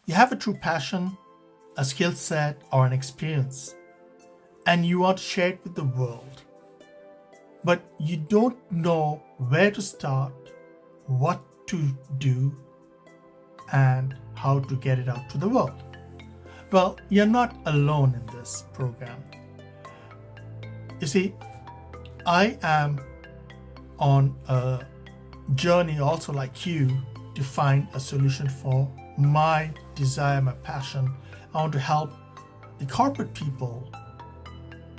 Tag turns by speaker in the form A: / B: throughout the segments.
A: You have a true passion, a skill set, or an experience, and you want to share it with the world, but you don't know where to start, what to do, and how to get it out to the world. Well, you're not alone in this program. You see, I am on a journey also like you to find a solution for my desire, my passion. I want to help the corporate people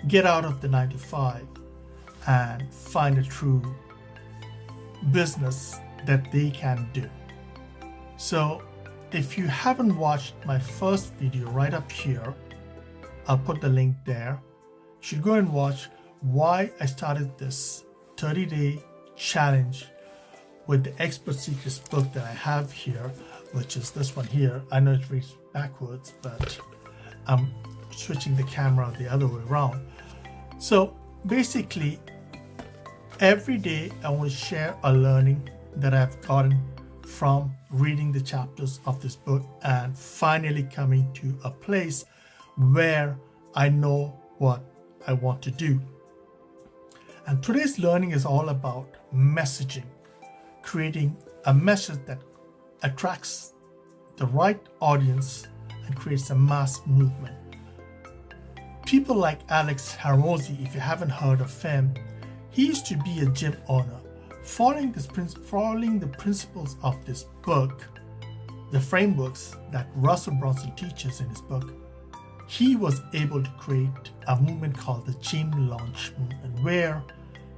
A: get out of the 9 to 5 and find a true business that they can do. So if you haven't watched my first video right up here, I'll put the link there. You should go and watch why I started this 30-day challenge with the Expert Secrets book that I have here, which is this one here. I know it reads backwards, but I'm switching the camera the other way around. So basically, every day I want to share a learning that I've gotten from reading the chapters of this book and finally coming to a place where I know what I want to do. And today's learning is all about messaging, creating a message that attracts the right audience and creates a mass movement. People like Alex Hormozi, if you haven't heard of him, he used to be a gym owner. Following the principles of this book, the frameworks that Russell Brunson teaches in his book, he was able to create a movement called the Gym Launch Movement, where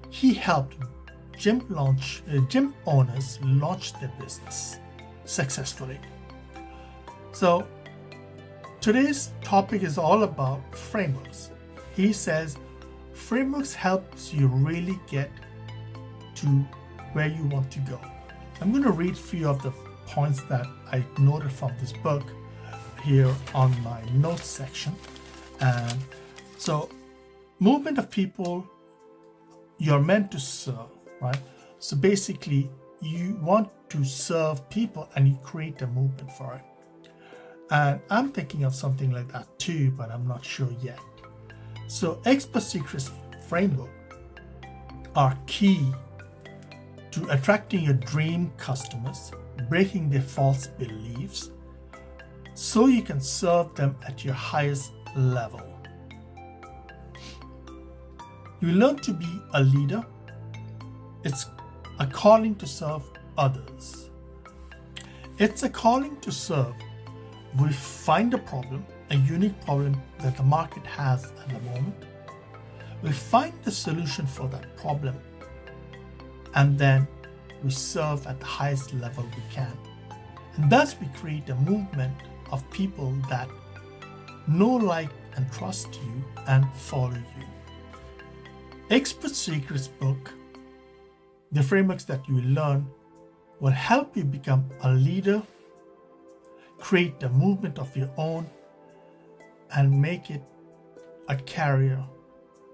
A: he helped gym owners launch their business successfully. So today's topic is all about frameworks. He says frameworks helps you really get to where you want to go. I'm going to read a few of the points that I noted from this book here on my notes section. And so, movement of people you're meant to serve, right? So basically, you want to serve people and you create a movement for it. And I'm thinking of something like that too, but I'm not sure yet. So Expert Secrets framework are key to attracting your dream customers, breaking their false beliefs, so you can serve them at your highest level. You learn to be a leader. It's a calling to serve others. It's a calling to serve. We find a problem, a unique problem that the market has at the moment. We find the solution for that problem, and then we serve at the highest level we can. And thus we create a movement of people that know, like, and trust you and follow you. Expert Secrets book, the frameworks that you learn will help you become a leader, create a movement of your own, and make it a career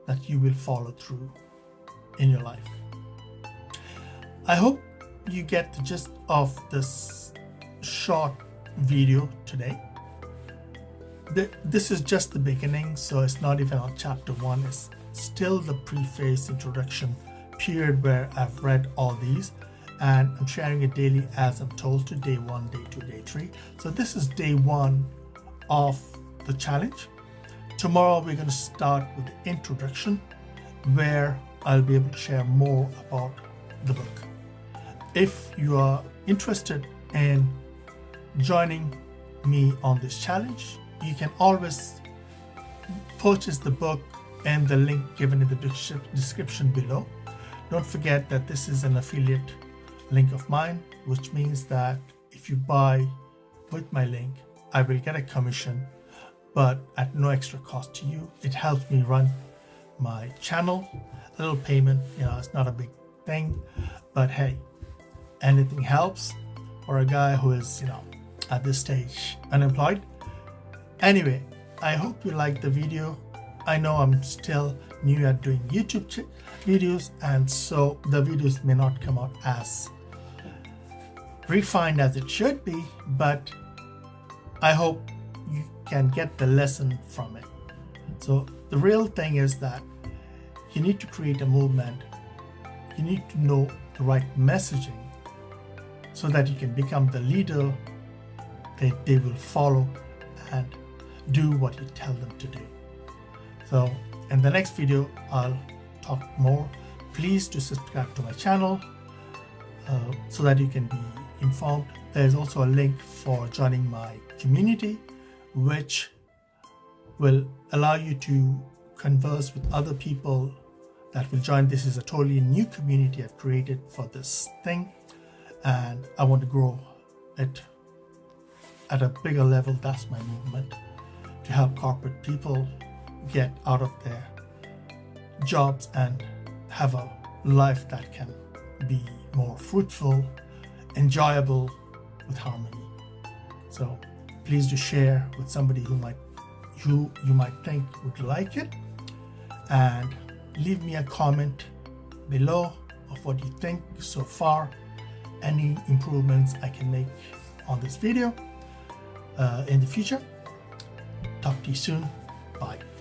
A: that you will follow through in your life. I hope you get the gist of this short video today. This is just the beginning, so it's not even on chapter 1. It's still the preface introduction period where I've read all these, and I'm sharing it daily as I'm told to day 1, day 2, day 3. So this is day 1 of the challenge. Tomorrow we're going to start with the introduction, where I'll be able to share more about the book. If you are interested in joining me on this challenge, you can always purchase the book and the link given in the description below. Don't forget that this is an affiliate link of mine, which means that if you buy with my link, I will get a commission, but at no extra cost to you. It helps me run my channel. A little payment, it's not a big thing, but hey, anything helps for a guy who is, at this stage unemployed. Anyway, I hope you liked the video. I know I'm still new at doing YouTube videos, and so the videos may not come out as refined as it should be, but I hope you can get the lesson from it. So the real thing is that you need to create a movement. You need to know the right messaging so that you can become the leader that they will follow and do what you tell them to do. So in the next video, I'll talk more. Please do subscribe to my channel so that you can be informed. There's also a link for joining my community, which will allow you to converse with other people that will join. This is a totally new community I've created for this thing, and I want to grow it at a bigger level. That's my movement, to help corporate people get out of their jobs and have a life that can be more fruitful, enjoyable, with harmony. So please do share with somebody who you might think would like it, and leave me a comment below of what you think so far, any improvements I can make on this video in the future. Talk to you soon. Bye.